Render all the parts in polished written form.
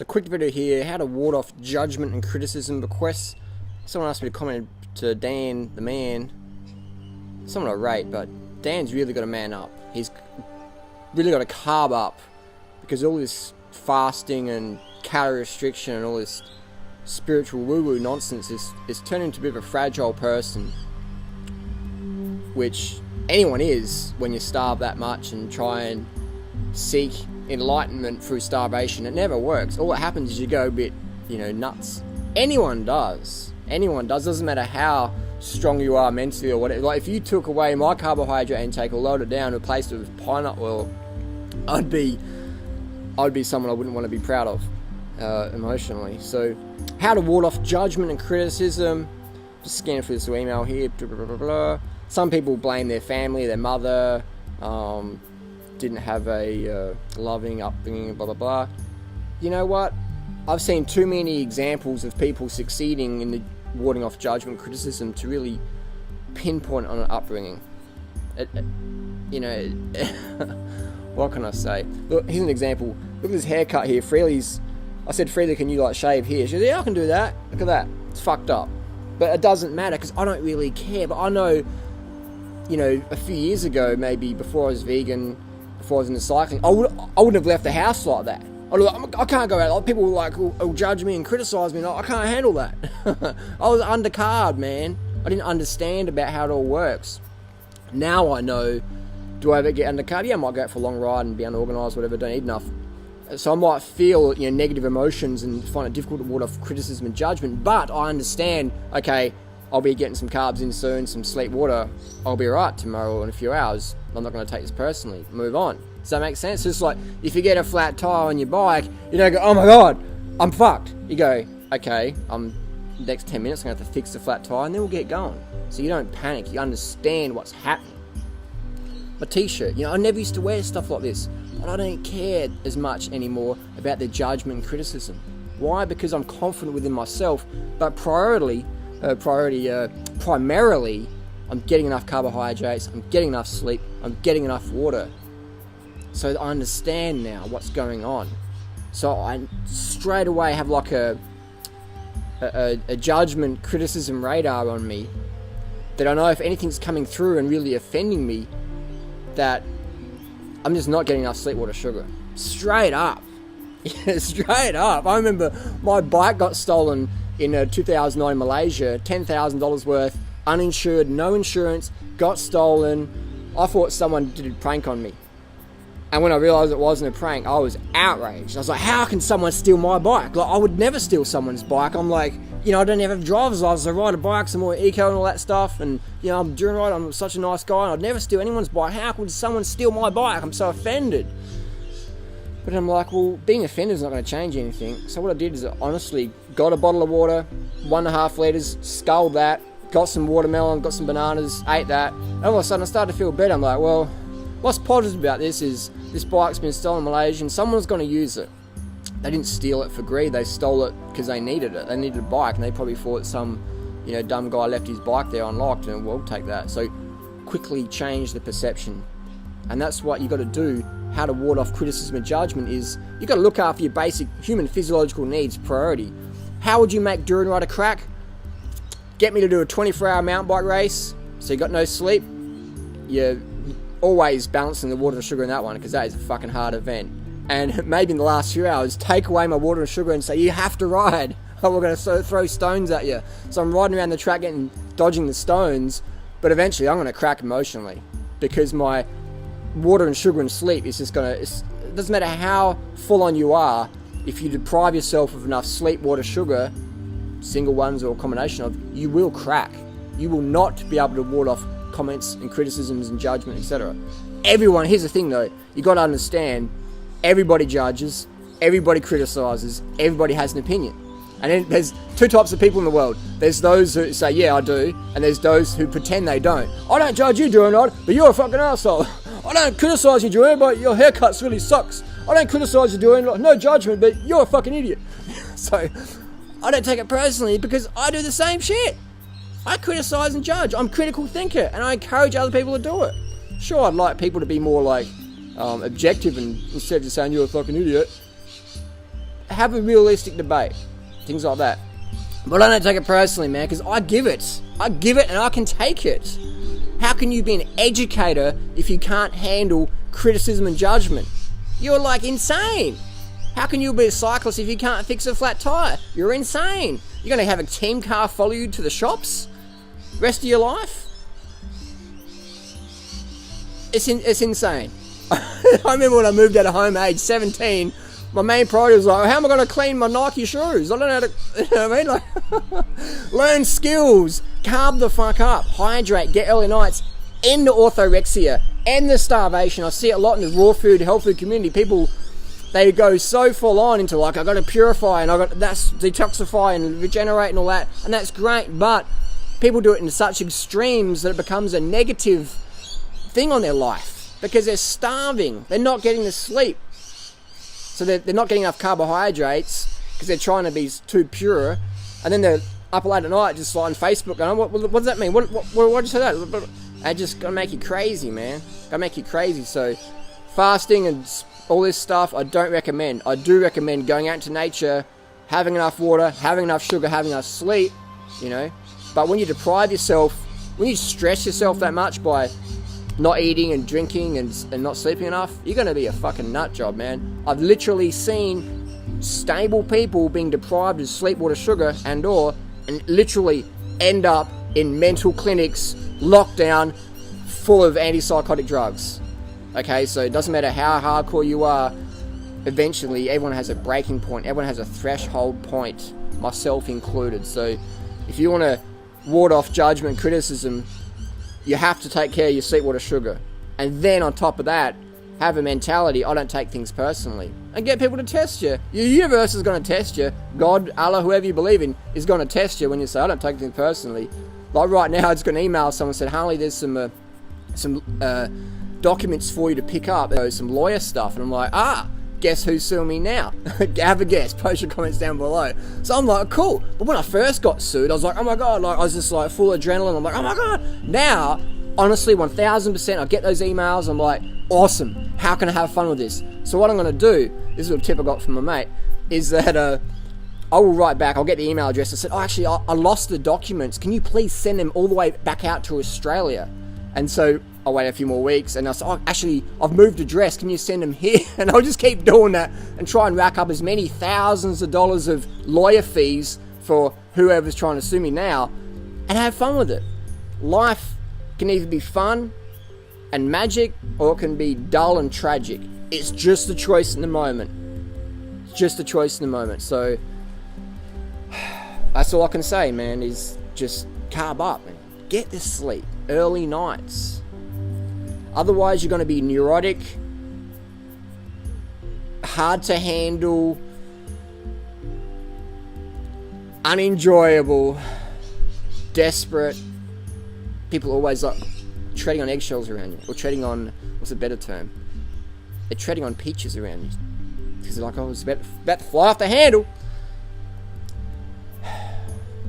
So quick video here, how to ward off judgment and criticism requests. Someone asked me to comment to Dan, the man, someone I rate, but Dan's really got to man up. He's really got to carb up, because all this fasting and calorie restriction and all this spiritual woo-woo nonsense is turning into a bit of a fragile person, which anyone is when you starve that much and try and seek enlightenment through starvation. It never works. All that happens is you go a bit, nuts. Anyone does. Doesn't matter how strong you are mentally or whatever. Like if you took away my carbohydrate intake or lowered it down and replaced it with pineapple oil, I'd be someone I wouldn't want to be proud of emotionally. So how to ward off judgment and criticism. Just scanning through this email here. Blah, blah, blah, blah. Some people blame their family, their mother, didn't have a loving upbringing, blah blah blah. You know what? I've seen too many examples of people succeeding in the warding off judgment and criticism to really pinpoint on an upbringing. What can I say? Look, here's an example. Look at this haircut here. I said, Freely, can you shave here? She said, yeah, I can do that. Look at that. It's fucked up. But it doesn't matter because I don't really care. But I know, a few years ago, maybe before I was vegan, before I was into cycling, I wouldn't have left the house like that. I can't go out. People will judge me and criticise me. I can't handle that. I was undercarb, man. I didn't understand about how it all works. Now I know. Do I ever get undercarb? Yeah, I might go out for a long ride and be unorganised, whatever. Don't eat enough. So I might feel negative emotions and find it difficult to ward off criticism and judgment. But I understand. Okay, I'll be getting some carbs in soon, some sleep, water. I'll be alright tomorrow in a few hours. I'm not going to take this personally. Move on. Does that make sense? It's like if you get a flat tire on your bike, you don't go, oh my god, I'm fucked. You go, okay, the next 10 minutes I'm going to have to fix the flat tire and then we'll get going. So you don't panic. You understand what's happening. My t-shirt, I never used to wear stuff like this, but I don't care as much anymore about the judgment and criticism. Why? Because I'm confident within myself, but primarily, I'm getting enough carbohydrates, I'm getting enough sleep, I'm getting enough water. So I understand now what's going on. So I straight away have a judgment, criticism radar on me, that I know if anything's coming through and really offending me, that I'm just not getting enough sleep, water, sugar. Straight up. Straight up. I remember my bike got stolen in 2009 in Malaysia, $10,000 worth, uninsured, no insurance, got stolen. I thought someone did a prank on me. And when I realised it wasn't a prank, I was outraged. I was like, how can someone steal my bike? I would never steal someone's bike. I'm like, I don't even have a driver's license. I ride a bike, some more eco and all that stuff. And, I'm a durianrider. I'm such a nice guy. And I'd never steal anyone's bike. How could someone steal my bike? I'm so offended. But I'm like, well, being offended is not going to change anything. So what I did is I honestly got a bottle of water, 1.5 litres, sculled that, got some watermelon, got some bananas, ate that. And all of a sudden I started to feel better. I'm like, well, what's positive about this is this bike's been stolen in Malaysia and someone's going to use it. They didn't steal it for greed. They stole it because they needed it. They needed a bike and they probably thought some, dumb guy left his bike there unlocked and we'll take that. So quickly change the perception. And that's what you got to do. How to ward off criticism and judgment is you got to look after your basic human physiological needs priority. How would you make durianrider crack? Get me to do a 24-hour mountain bike race so you got no sleep. You're always balancing the water and sugar in that one because that is a fucking hard event. And maybe in the last few hours, take away my water and sugar and say, you have to ride. Oh, we're going to throw stones at you. So I'm riding around the track dodging the stones, but eventually I'm going to crack emotionally because my water and sugar and sleep is just going to... It doesn't matter how full on you are, if you deprive yourself of enough sleep, water, sugar, single ones or a combination of, you will crack. You will not be able to ward off comments and criticisms and judgment, etc. Everyone, here's the thing though, you got to understand, everybody judges, everybody criticizes, everybody has an opinion. And then there's two types of people in the world. There's those who say, yeah, I do, and there's those who pretend they don't. I don't judge you doing it, but you're a fucking asshole. I don't criticize you doing it, but your haircut really sucks. I don't criticize you doing it, no judgment, but you're a fucking idiot. So I don't take it personally because I do the same shit. I criticize and judge. I'm a critical thinker, and I encourage other people to do it. Sure, I'd like people to be more objective and instead of just saying you're a fucking idiot. have a realistic debate, things like that. But I don't take it personally, man, because I give it and I can take it. How can you be an educator if you can't handle criticism and judgment? You're like insane. How can you be a cyclist if you can't fix a flat tire? You're insane. You're going to have a team car follow you to the shops rest of your life? It's insane. I remember when I moved out of home at age 17, my main priority was like, how am I going to clean my Nike shoes? I don't know how to, you know what I mean? Like, learn skills, carb the fuck up, hydrate, get early nights, end the orthorexia, end the starvation. I see it a lot in the raw food, health food community. People, they go so full on into like, I got to purify and that's detoxify and regenerate and all that, and that's great, but people do it in such extremes that it becomes a negative thing on their life because they're starving, they're not getting the sleep. So they're not getting enough carbohydrates because they're trying to be too pure, and then they're up late at night just on Facebook going, what does that mean? What did you say that? And just gonna make you crazy, man. Gonna make you crazy. So fasting and all this stuff, I don't recommend. I do recommend going out into nature, having enough water, having enough sugar, having enough sleep, you know. But when you deprive yourself, when you stress yourself that much by not eating and drinking and not sleeping enough, you're going to be a fucking nut job, man. I've literally seen stable people being deprived of sleep, water, sugar, and literally end up in mental clinics, locked down, full of antipsychotic drugs. Okay, so it doesn't matter how hardcore you are, eventually everyone has a breaking point, everyone has a threshold point, myself included. So if you want to ward off judgment, criticism, you have to take care of your sleep, water, sugar. And then on top of that, have a mentality, I don't take things personally. And get people to test you. Your universe is going to test you. God, Allah, whoever you believe in, is going to test you when you say, I don't take things personally. Like right now, I just got an email, someone said, Harley, there's some documents for you to pick up, some lawyer stuff. And I'm like, guess who's suing me now? Have a guess, post your comments down below. So I'm like, cool. But when I first got sued, I was like, oh my God, like I was just like full adrenaline. I'm like, oh my God. Now, honestly, 1000%, I get those emails. I'm like, awesome. How can I have fun with this? So what I'm going to do, this is a tip I got from my mate, is that I will write back. I'll get the email address. I said, actually, I lost the documents. Can you please send them all the way back out to Australia? And so I'll wait a few more weeks, and I said, actually, I've moved address, can you send them here? And I'll just keep doing that and try and rack up as many thousands of dollars of lawyer fees for whoever's trying to sue me now, and have fun with it. Life can either be fun and magic, or it can be dull and tragic. It's just a choice in the moment. It's just a choice in the moment. So that's all I can say, man, is just carb up, man. Get the sleep, early nights. Otherwise, you're going to be neurotic, hard to handle, unenjoyable, desperate. People always like treading on eggshells around you, or treading on, what's a better term? They're treading on peaches around you. Because they're like, oh, it's about to fly off the handle.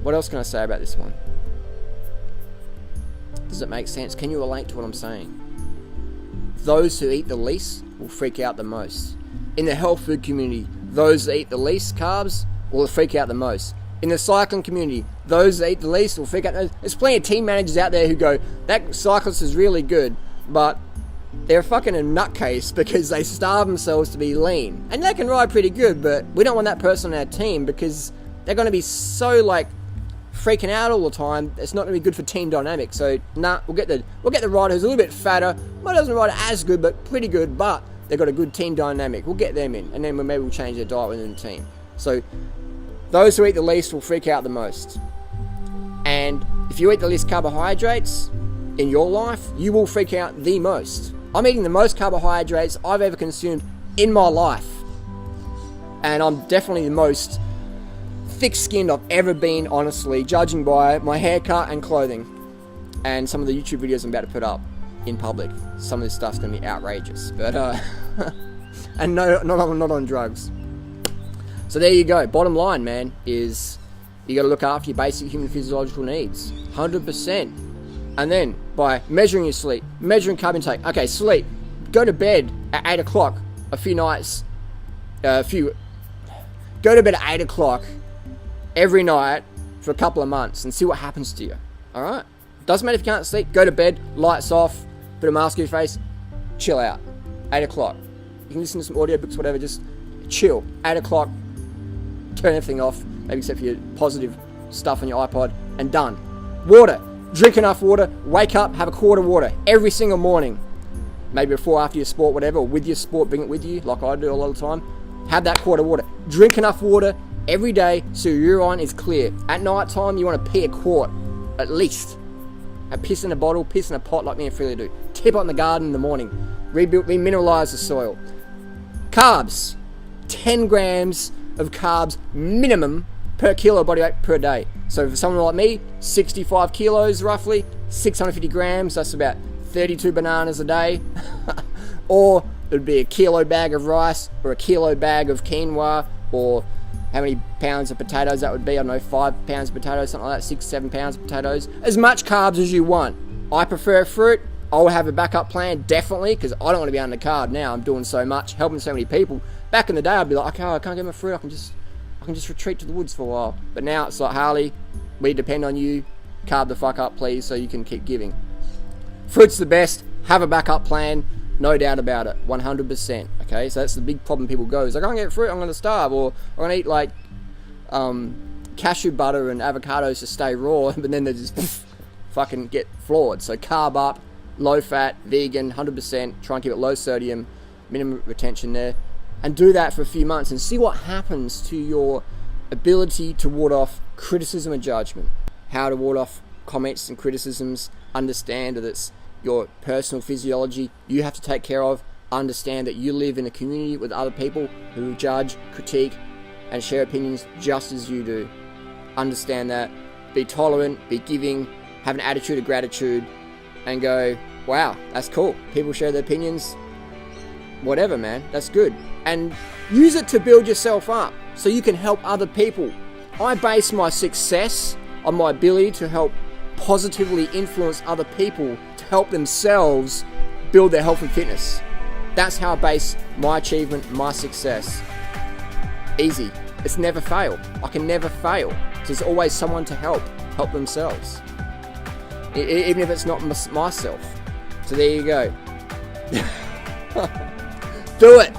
What else can I say about this one? Does it make sense? Can you relate to what I'm saying? Those who eat the least will freak out the most. In the health food community, those that eat the least carbs will freak out the most. In the cycling community, those that eat the least will freak out. There's plenty of team managers out there who go, that cyclist is really good, but they're fucking a nutcase because they starve themselves to be lean. And they can ride pretty good, but we don't want that person on our team because they're going to be so like freaking out all the time. It's not going to be good for team dynamics. So we'll get the rider who's a little bit fatter, but doesn't ride as good, but pretty good, but they've got a good team ddynamic. We'll get them in, and then maybe we'll change their diet within the team. So those who eat the least will freak out the most. And if you eat the least carbohydrates in your life, you will freak out the most. I'm eating the most carbohydrates I've ever consumed in my life, and I'm definitely the most thick-skinned I've ever been, honestly, judging by my haircut and clothing and some of the YouTube videos I'm about to put up in public. Some of this stuff's going to be outrageous, but and not on drugs. So there you go. Bottom line, man, is you got to look after your basic human physiological needs 100%. And then by measuring your sleep, measuring carb intake. Okay, sleep, go to bed at 8 o'clock a few nights, Go to bed at 8 o'clock every night for a couple of months and see what happens to you. Alright? Doesn't matter if you can't sleep. Go to bed, lights off, put a mask on your face, chill out. 8 o'clock. You can listen to some audiobooks, whatever, just chill. 8 o'clock, turn everything off, maybe except for your positive stuff on your iPod, and done. Water. Drink enough water. Wake up, have a quart of water every single morning. Maybe before, after your sport, whatever, or with your sport, bring it with you, like I do a lot of the time. Have that quart of water. Drink enough water every day so your urine is clear. At night time, you want to pee a quart, at least. And piss in a bottle, piss in a pot like me and Freely do. Tip it in the garden in the morning. Remineralize the soil. Carbs. 10 grams of carbs minimum per kilo body weight per day. So for someone like me, 65 kilos roughly, 650 grams, that's about 32 bananas a day. Or it would be a kilo bag of rice, or a kilo bag of quinoa, or how many pounds of potatoes that would be, I don't know, 5 pounds of potatoes, something like that, 6, 7 pounds of potatoes. As much carbs as you want. I prefer fruit. I'll have a backup plan, definitely, because I don't want to be undercarb now. I'm doing so much, helping so many people. Back in the day, I'd be like, okay, I can't get my fruit, I can just retreat to the woods for a while. But now it's like, Harley, we depend on you. Carb the fuck up, please, so you can keep giving. Fruit's the best. Have a backup plan. No doubt about it. 100%. Okay, so that's the big problem people go. Is like, I can't get fruit, I'm going to starve. Or I'm going to eat like cashew butter and avocados to stay raw. But then they just fucking get flawed. So carb up, low fat, vegan, 100%. Try and keep it low sodium, minimum retention there. And do that for a few months and see what happens to your ability to ward off criticism and judgment. How to ward off comments and criticisms. Understand that it's your personal physiology you have to take care of. Understand that you live in a community with other people who judge, critique, and share opinions just as you do. Understand that. Be tolerant, be giving, have an attitude of gratitude, and go, wow, that's cool. People share their opinions. Whatever, man, that's good. And use it to build yourself up so you can help other people. I base my success on my ability to help positively influence other people to help themselves build their health and fitness. That's how I base my achievement, my success. Easy. It's never fail. I can never fail. There's always someone to help themselves. Even if it's not myself. So there you go. Do it.